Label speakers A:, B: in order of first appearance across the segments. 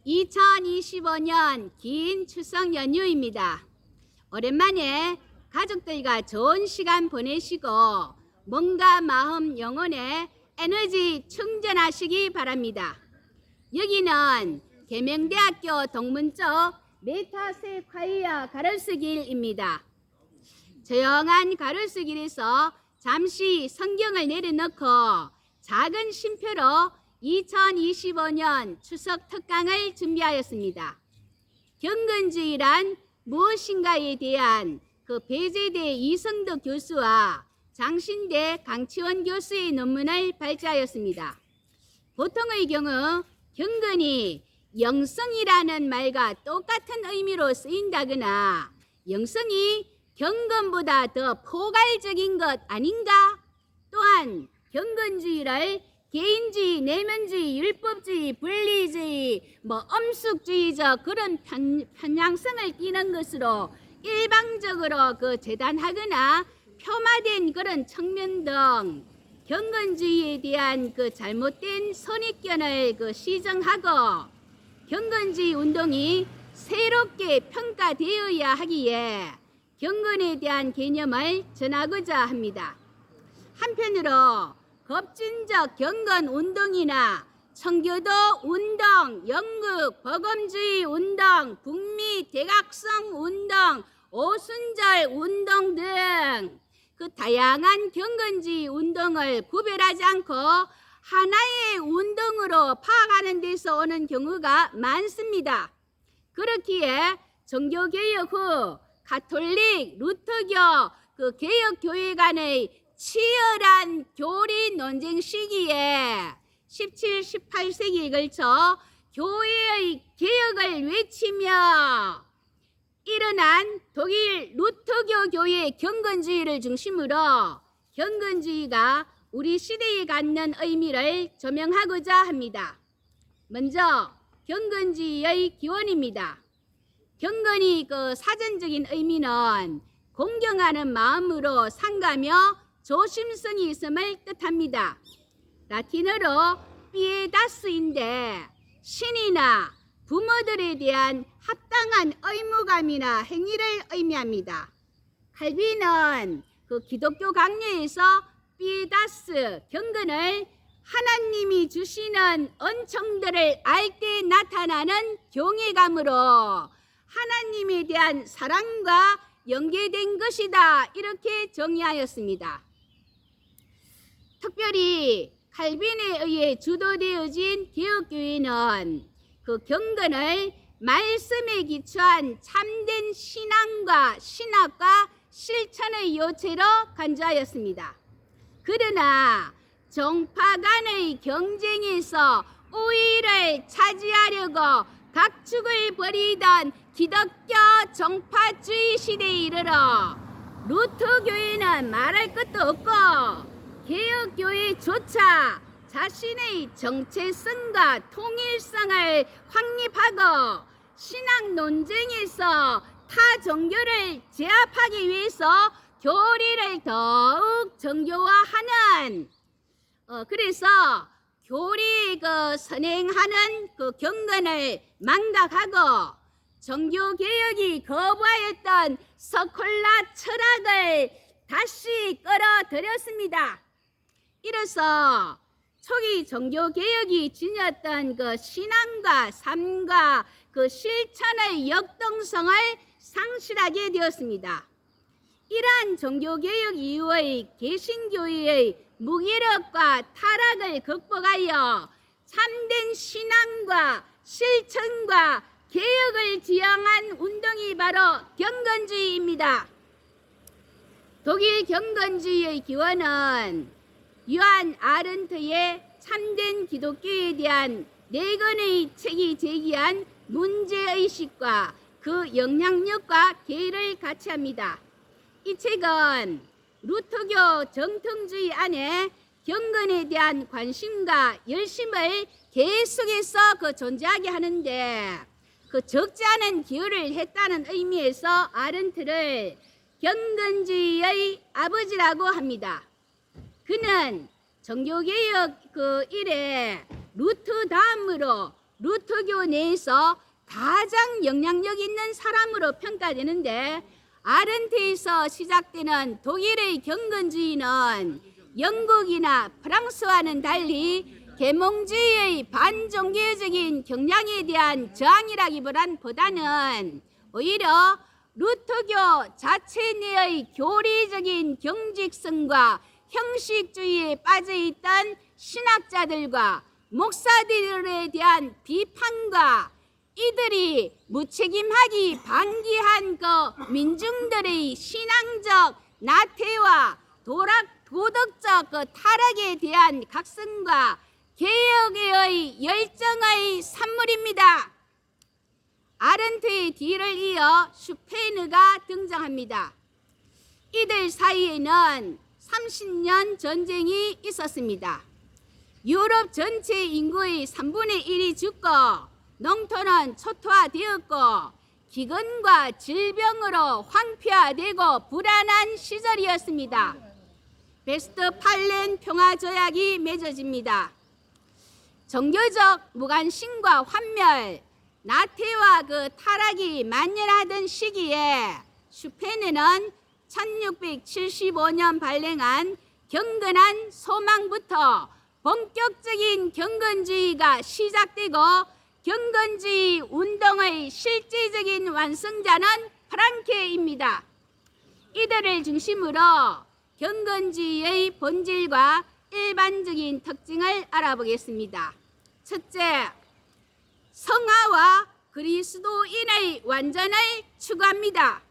A: 2025년 긴 추석 연휴입니다. 오랜만에 가족들과 좋은 시간 보내시고 몸과 마음, 영혼에 에너지 충전하시기 바랍니다. 여기는 계명대학교 동문 쪽 메타세콰이어 가로수길입니다. 조용한 가로수길에서 잠시 성경을 내려놓고 작은 쉼표로 2025년 추석 특강을 준비하였습니다. 경건주의란 무엇인가에 대한 배재대 이성덕 교수와 장신대 강치원 교수의 논문을 발제하였습니다. 보통의 경우 경건이 영성이라는 말과 똑같은 의미로 쓰인다거나 영성이 경건보다 더 포괄적인 것 아닌가? 또한 경건주의를 개인주의, 내면주의, 율법주의, 분리주의, 엄숙주의적 그런 편향성을 띠는 것으로 일방적으로 재단하거나 폄하된 그런 측면 등 경건주의에 대한 잘못된 선입견을 시정하고 경건주의 운동이 새롭게 평가되어야 하기에 경건에 대한 개념을 전하고자 합니다. 한편으로 급진적 경건 운동이나 청교도 운동, 영국 복음주의 운동, 북미 대각성 운동, 오순절 운동 등 다양한 경건주의 운동을 구별하지 않고 하나의 운동으로 파악하는 데서 오는 경우가 많습니다. 그렇기에 종교개혁 후 가톨릭, 루터교 개혁교회 간의 치열한 교리 논쟁 시기에 17, 18세기에 걸쳐 교회의 개혁을 외치며 일어난 독일 루터교 교회의 경건주의를 중심으로 경건주의가 우리 시대에 갖는 의미를 조명하고자 합니다. 먼저 경건주의의 기원입니다. 경건이 사전적인 의미는 공경하는 마음으로 상가며 조심성이 있음을 뜻합니다. 라틴어로 피에다스인데 신이나 부모들에 대한 합당한 의무감이나 행위를 의미합니다. 칼빈은 기독교 강요에서 피에다스, 경건을 하나님이 주시는 은총들을 알 때 나타나는 경외감으로 하나님에 대한 사랑과 연계된 것이다, 이렇게 정의하였습니다. 특별히 칼빈에 의해 주도되어진 개혁교회는 경건을 말씀에 기초한 참된 신앙과 신학과 실천의 요체로 간주하였습니다. 그러나 종파 간의 경쟁에서 우위를 차지하려고 각축을 벌이던 기독교 종파주의 시대에 이르러 루터교회는 말할 것도 없고 개혁교회조차 자신의 정체성과 통일성을 확립하고 신앙 논쟁에서 타 종교를 제압하기 위해서 교리를 더욱 정교화하는 그래서 교리 선행하는 경건을 망각하고 종교개혁이 거부하였던 스콜라 철학을 다시 끌어들였습니다. 이로써 초기 종교개혁이 지녔던 신앙과 삶과 실천의 역동성을 상실하게 되었습니다. 이러한 종교개혁 이후의 개신교회의 무기력과 타락을 극복하여 참된 신앙과 실천과 개혁을 지향한 운동이 바로 경건주의입니다. 독일 경건주의의 기원은 요한 아른트의 참된 기독교에 대한 4권의 책이 제기한 문제의식과 영향력과 계를 같이 합니다. 이 책은 루터교 정통주의 안에 경건에 대한 관심과 열심을 계속해서 존재하게 하는데 적지 않은 기여를 했다는 의미에서 아른트를 경건주의의 아버지라고 합니다. 그는 종교개혁 이래 루터 다음으로 루터교 내에서 가장 영향력 있는 사람으로 평가되는데, 아른트에서 시작되는 독일의 경건주의는 영국이나 프랑스와는 달리 계몽주의의 반종교적인 경향에 대한 저항이라기보다는 오히려 루터교 자체 내의 교리적인 경직성과 형식주의에 빠져있던 신학자들과 목사들에 대한 비판과 이들이 무책임하기 반기한 그 민중들의 신앙적 나태와 도덕적 그 타락에 대한 각성과 개혁의 열정의 산물입니다. 아른트의 뒤를 이어 슈페너가 등장합니다. 이들 사이에는 30년 전쟁이 있었습니다. 유럽 전체 인구의 3분의 1이 죽고 농토는 초토화되었고 기근과 질병으로 황폐화되고 불안한 시절이었습니다. 베스트팔렌 평화조약이 맺어집니다. 종교적 무관심과 환멸, 나태와 그 타락이 만연하던 시기에 슈페너는 1675년 발행한 경건한 소망부터 본격적인 경건주의가 시작되고 경건주의 운동의 실질적인 완성자는 프랑케입니다. 이들을 중심으로 경건주의의 본질과 일반적인 특징을 알아보겠습니다. 첫째, 성화와 그리스도인의 완전을 추구합니다.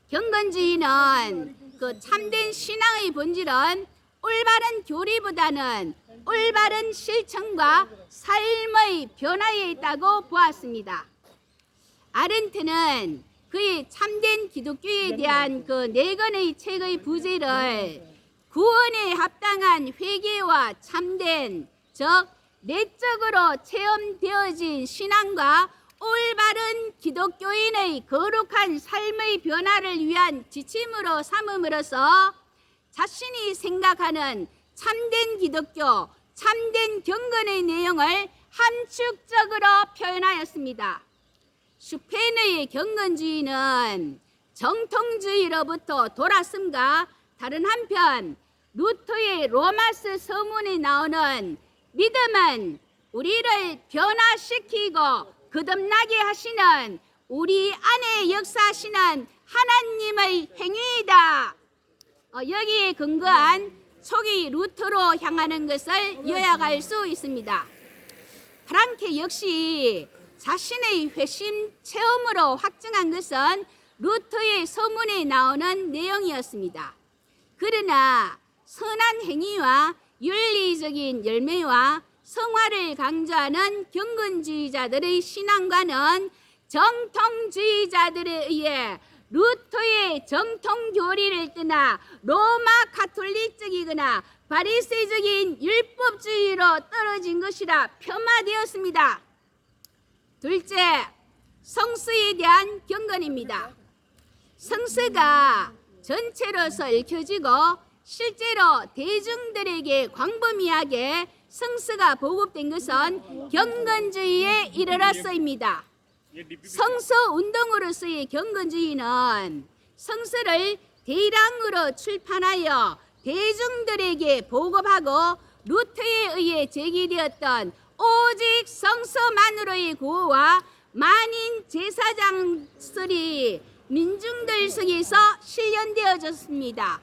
A: 경건주의는 그 참된 신앙의 본질은 올바른 교리보다는 올바른 실천과 삶의 변화에 있다고 보았습니다. 아른트는 그의 참된 기독교에 대한 그 네 권의 책의 부제를 구원에 합당한 회개와 참된, 즉 내적으로 체험되어진 신앙과 올바른 기독교인의 거룩한 삶의 변화를 위한 지침으로 삼음으로써 자신이 생각하는 참된 기독교, 참된 경건의 내용을 함축적으로 표현하였습니다. 슈페너의 경건주의는 정통주의로부터 돌아섬과 다른 한편 루터의 로마서 서문에 나오는 믿음은 우리를 변화시키고 거듭나게 하시는 우리 안에 역사하시는 하나님의 행위이다. 여기에 근거한 초기 루터로 향하는 것을 요약할 수 있습니다. 프랑케 역시 자신의 회심 체험으로 확증한 것은 루터의 서문에 나오는 내용이었습니다. 그러나 선한 행위와 윤리적인 열매와 성화를 강조하는 경건주의자들의 신앙과는 정통주의자들에 의해 루터의 정통교리를 떠나 로마 가톨릭적이거나 바리새적인 율법주의로 떨어진 것이라 폄하되었습니다. 둘째, 성서에 대한 경건입니다. 성서가 전체로서 읽혀지고 실제로 대중들에게 광범위하게 성서가 보급된 것은 경건주의에 이르러서입니다. 성서 운동으로서의 경건주의는 성서를 대량으로 출판하여 대중들에게 보급하고 루터에 의해 제기되었던 오직 성서만으로의 구호와 만인 제사장설이 민중들 속에서 실현되어졌습니다.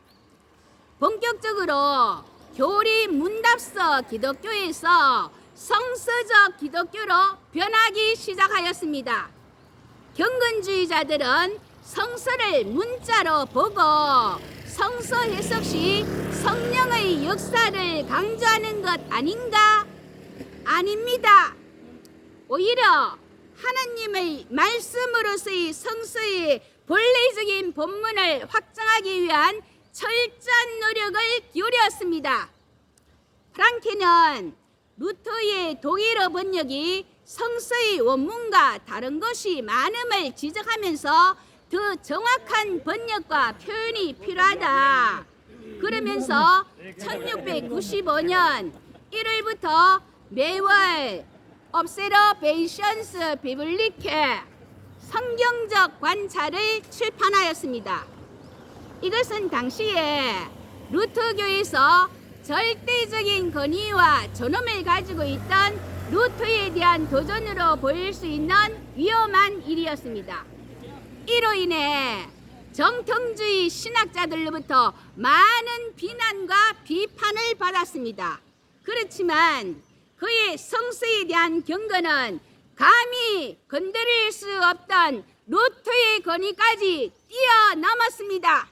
A: 본격적으로 교리 문답서 기독교에서 성서적 기독교로 변하기 시작하였습니다. 경건주의자들은 성서를 문자로 보고 성서 해석 시 성령의 역사를 강조하는 것 아닌가? 아닙니다. 오히려 하나님의 말씀으로서의 성서의 본래적인 본문을 확정하기 위한 철저한 노력을 기울였습니다. 프랑케는 루터의 독일어 번역이 성서의 원문과 다른 것이 많음을 지적하면서 더 정확한 번역과 표현이 필요하다. 그러면서 1695년 1월부터 매월 Observations Biblique 성경적 관찰을 출판하였습니다. 이것은 당시에 루터교에서 절대적인 권위와 존엄을 가지고 있던 루터에 대한 도전으로 보일 수 있는 위험한 일이었습니다. 이로 인해 정통주의 신학자들로부터 많은 비난과 비판을 받았습니다. 그렇지만 그의 성서에 대한 경건은 감히 건드릴 수 없던 루터의 권위까지 뛰어넘었습니다.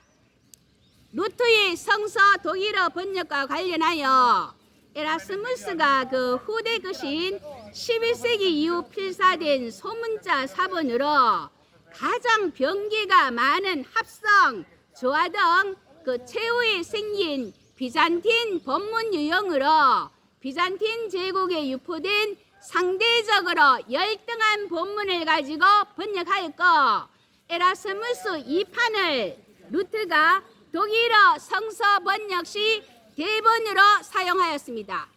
A: 루터의 성서 독일어 번역과 관련하여 에라스무스가 그 후대 것인 11세기 이후 필사된 소문자 사본으로 가장 병기가 많은 합성, 조화 등 그 최후에 생긴 비잔틴 본문 유형으로 비잔틴 제국에 유포된 상대적으로 열등한 본문을 가지고 번역하였고, 에라스무스 2판을 루터가 독일어 성서 번역 시 대본으로 사용하였습니다.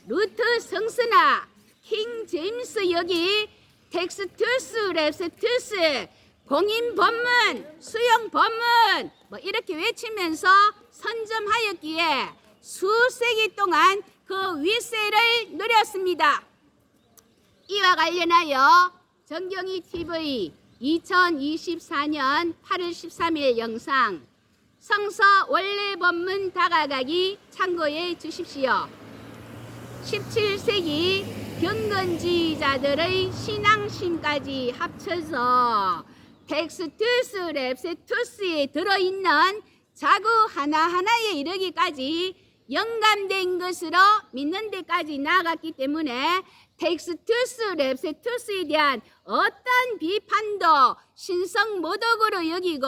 A: 루터 성서나 킹 제임스 역이 텍스투스 랩세투스 공인 본문, 수용 본문 이렇게 외치면서 선점하였기에 수세기 동안 그 위세를 누렸습니다. 이와 관련하여 정경이 TV 2024년 8월 13일 영상 성서 원래 본문 다가가기 참고해 주십시오. 17세기 경건주의자들의 신앙심까지 합쳐서 텍스투스 랩세투스에 들어있는 자구 하나하나에 이르기까지 영감된 것으로 믿는 데까지 나아갔기 때문에 텍스투스 랩세투스에 대한 어떤 비판도 신성모독으로 여기고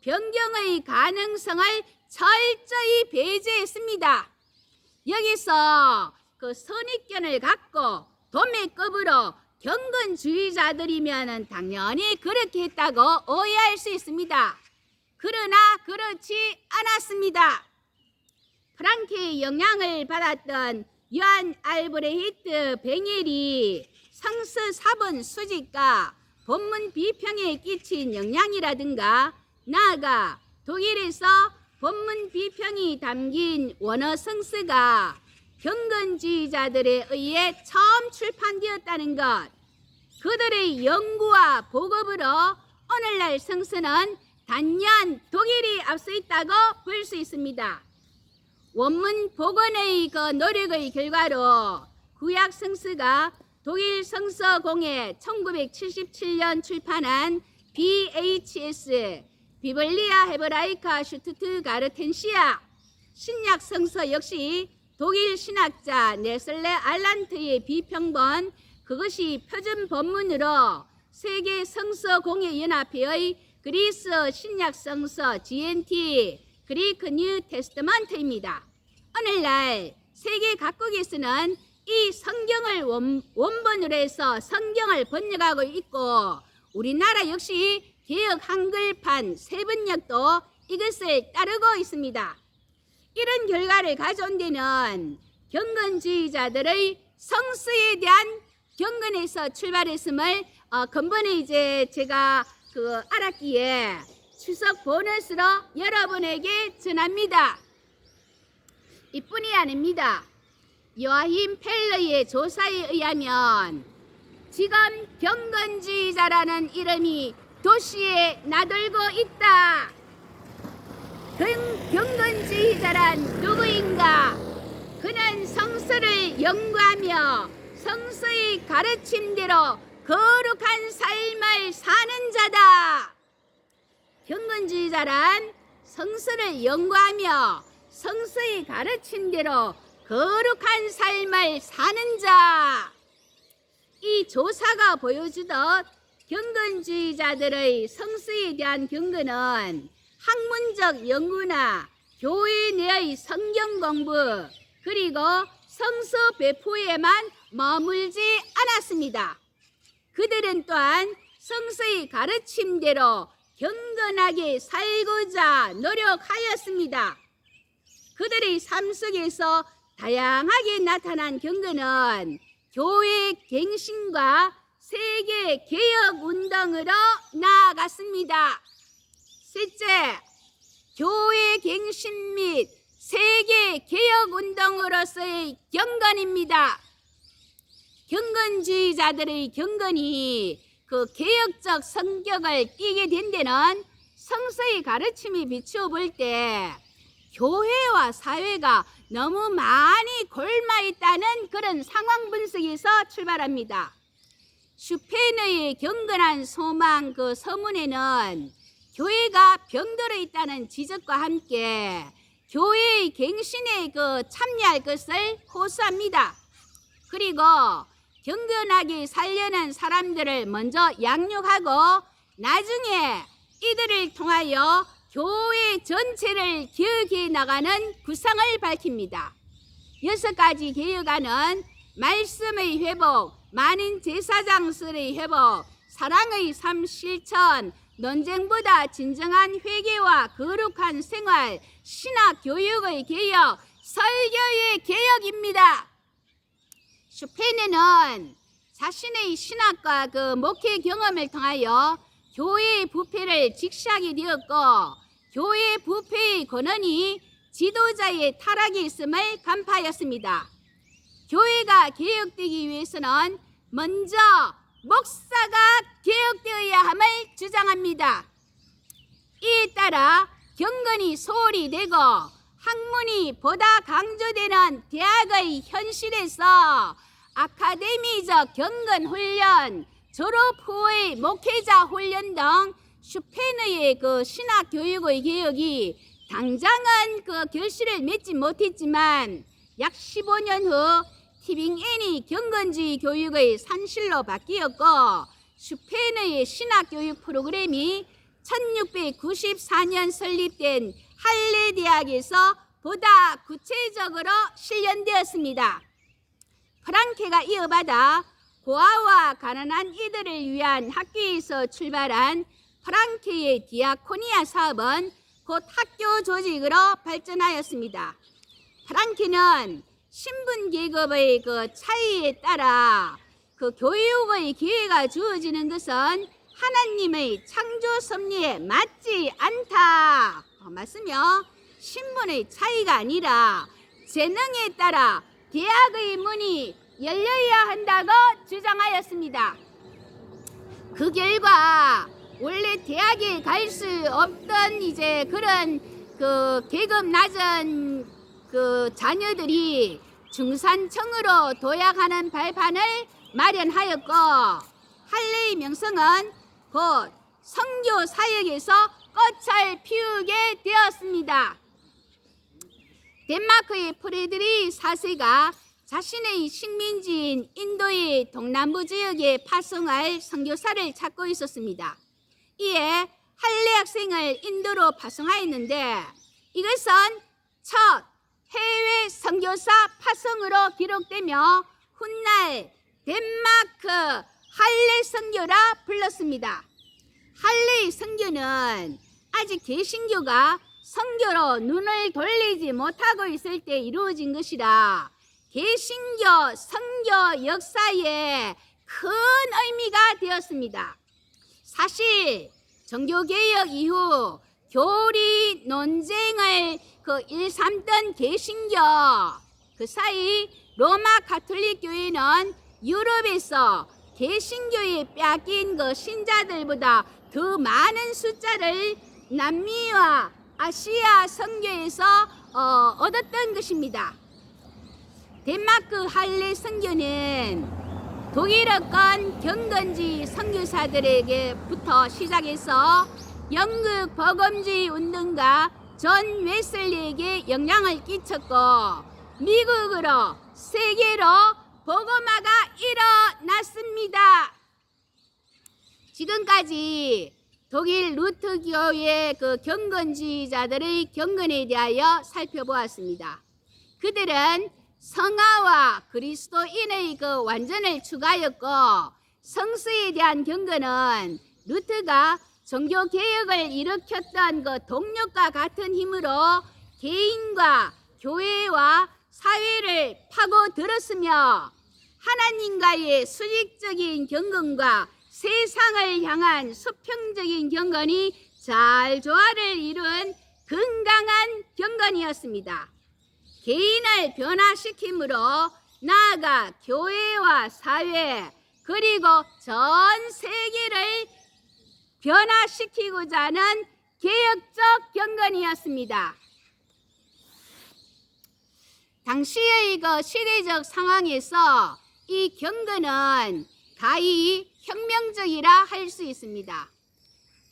A: 변경의 가능성을 철저히 배제했습니다. 여기서 그 선입견을 갖고 도매급으로 경건주의자들이면 당연히 그렇게 했다고 오해할 수 있습니다. 그러나 그렇지 않았습니다. 프랑크의 영향을 받았던 요한 알브레히트 뱅헬이 성서 사본 수집과 본문 비평에 끼친 영향이라든가 나아가 독일에서 본문 비평이 담긴 원어 성서가 경건주의자들에 의해 처음 출판되었다는 것, 그들의 연구와 보급으로 오늘날 성서는 단연 독일이 앞서 있다고 볼 수 있습니다. 원문 복원의 그 노력의 결과로 구약 성서가 독일 성서공회 1977년 출판한 BHS 비블리아 헤브라이카 슈투트가르텐시아 신약 성서 역시 독일 신학자 네슬레 알란트의 비평본, 그것이 표준 본문으로 세계 성서공회 연합회의 그리스 신약 성서 GNT 그리크 뉴 테스트먼트입니다. 오늘날 세계 각국에서는 이 성경을 원본으로 해서 성경을 번역하고 있고, 우리나라 역시 개역 한글판 세번역도 이것을 따르고 있습니다. 이런 결과를 가져온 데는 경건주의자들의 성서에 대한 경건에서 출발했음을 근본에 이제 제가 알았기에 추석 보너스로 여러분에게 전합니다. 이뿐이 아닙니다. 요아힘 펠러의 조사에 의하면 지금 경건주의자라는 이름이 도시에 나돌고 있다. 경건주의자란 누구인가? 그는 성서를 연구하며 성서의 가르침대로 거룩한 삶을 사는 자다. 경건주의자란 성서를 연구하며 성서의 가르침대로 거룩한 삶을 사는 자. 이 조사가 보여주듯 경건주의자들의 성서에 대한 경건은 학문적 연구나 교회 내의 성경 공부 그리고 성서 배포에만 머물지 않았습니다. 그들은 또한 성서의 가르침대로 경건하게 살고자 노력하였습니다. 그들의 삶 속에서 다양하게 나타난 경건은 교회 갱신과 세계 개혁 운동으로 나아갔습니다. 셋째, 교회 갱신 및 세계 개혁 운동으로서의 경건입니다. 경건주의자들의 경건이 그 개혁적 성격을 띠게 된 데는 성서의 가르침이 비추어 볼 때 교회와 사회가 너무 많이 골마 있다는 그런 상황 분석에서 출발합니다. 슈페너의 경건한 소망 그 서문에는 교회가 병들어 있다는 지적과 함께 교회의 갱신에 그 참여할 것을 호소합니다. 그리고 경건하게 살려는 사람들을 먼저 양육하고 나중에 이들을 통하여 교회 전체를 개혁해 나가는 구상을 밝힙니다. 6가지 개혁안은 말씀의 회복, 만인 제사장설의 회복, 사랑의 삶 실천, 논쟁보다 진정한 회개와 거룩한 생활, 신학 교육의 개혁, 설교의 개혁입니다. 슈페너는 자신의 신학과 그 목회 경험을 통하여 교회의 부패를 직시하게 되었고, 교회의 부패의 근원이 지도자의 타락에 있음을 간파하였습니다. 교회가 개혁되기 위해서는 먼저 목사가 개혁되어야 함을 주장합니다. 이에 따라 경건이 소홀히 되고 학문이 보다 강조되는 대학의 현실에서 아카데미적 경건 훈련, 졸업 후의 목회자 훈련 등 슈페너의 그 신학 교육의 개혁이 당장은 그 결실을 맺지 못했지만 약 15년 후 티빙앤이 경건주의 교육의 산실로 바뀌었고, 슈페너의 신학 교육 프로그램이 1694년 설립된 할레 대학에서 보다 구체적으로 실현되었습니다. 프랑케가 이어받아 고아와 가난한 이들을 위한 학교에서 출발한 프랑케의 디아코니아 사업은 곧 학교 조직으로 발전하였습니다. 프랑케는 신분 계급의 그 차이에 따라 그 교육의 기회가 주어지는 것은 하나님의 창조 섭리에 맞지 않다 말씀이요. 신분의 차이가 아니라 재능에 따라 대학의 문이 열려야 한다고 주장하였습니다. 그 결과 원래 대학에 갈 수 없던 이제 그런 그 계급 낮은 그 자녀들이 중산층으로 도약하는 발판을 마련하였고, 할레의 명성은 곧 선교 사역에서 꽃을 피우게 되었습니다. 덴마크의 프레드리 4세가 자신의 식민지인 인도의 동남부 지역에 파송할 선교사를 찾고 있었습니다. 이에 할레 학생을 인도로 파송하였는데 이것은 첫 해외 선교사 파송으로 기록되며 훗날 덴마크 할레 선교라 불렀습니다. 할레의 선교는 아직 개신교가 선교로 눈을 돌리지 못하고 있을 때 이루어진 것이라 개신교 선교 역사에 큰 의미가 되었습니다. 사실 종교개혁 이후 교리 논쟁을 일삼던 개신교, 그 사이 로마 가톨릭 교회는 유럽에서 개신교에 빼앗긴 그 신자들보다 더 많은 숫자를 남미와 아시아 선교에서 얻었던 것입니다. 덴마크 할레 선교는 독일어권 경건주의 선교사들에게부터 시작해서 영국 복음주의 운동가 존 웨슬리에게 영향을 끼쳤고, 미국으로 세계로 복음화가 일어났습니다. 지금까지 독일 루트 교회 그 경건주의자들의 경건에 대하여 살펴보았습니다. 그들은 성화와 그리스도인의 그 완전을 추구하였고, 성서에 대한 경건은 루트가 종교개혁을 일으켰던 그 동력과 같은 힘으로 개인과 교회와 사회를 파고들었으며, 하나님과의 수직적인 경건과 세상을 향한 수평적인 경건이 잘 조화를 이룬 건강한 경건이었습니다. 개인을 변화시킴으로 나아가 교회와 사회 그리고 전 세계를 변화시키고자 하는 개혁적 경건이었습니다. 당시의 그 시대적 상황에서 이 경건은 가히 혁명적이라 할 수 있습니다.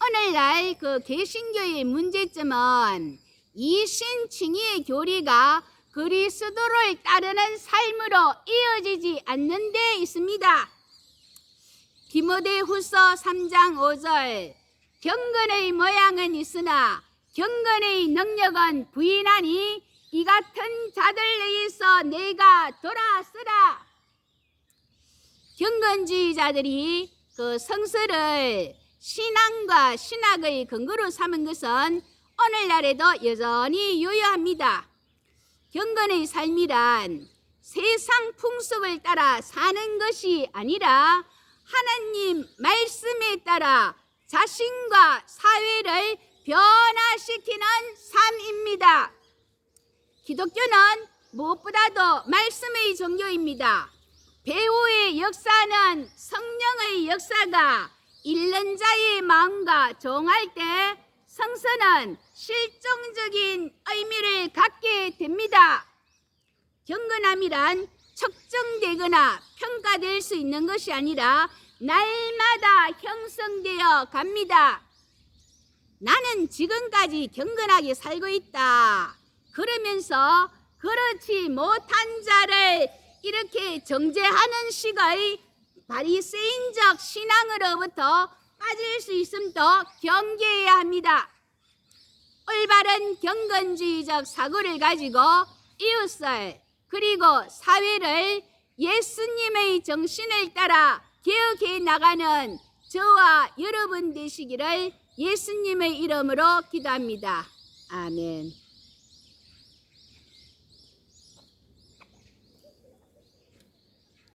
A: 오늘날 그 개신교의 문제점은 이신칭의의 교리가 그리스도를 따르는 삶으로 이어지지 않는 데 있습니다. 디모데후서 3장 5절 경건의 모양은 있으나 경건의 능력은 부인하니 이 같은 자들에게서 내가 돌아서라. 경건주의자들이 그 성서를 신앙과 신학의 근거로 삼은 것은 오늘날에도 여전히 유효합니다. 경건의 삶이란 세상 풍습을 따라 사는 것이 아니라 하나님 말씀에 따라 자신과 사회를 변화시키는 삶입니다. 기독교는 무엇보다도 말씀의 종교입니다. 배후의 역사는 성령의 역사가 읽는 자의 마음과 종할 때 성서는 실종적인 의미를 갖게 됩니다. 경건함이란 측정되거나 평가될 수 있는 것이 아니라 날마다 형성되어 갑니다. 나는 지금까지 경건하게 살고 있다. 그러면서 그렇지 못한 자를 이렇게 정죄하는 식의 바리새인적 신앙으로부터 빠질 수 있음도 경계해야 합니다. 올바른 경건주의적 사고를 가지고 이웃을 그리고 사회를 예수님의 정신을 따라 개혁해 나가는 저와 여러분 되시기를 예수님의 이름으로 기도합니다. 아멘.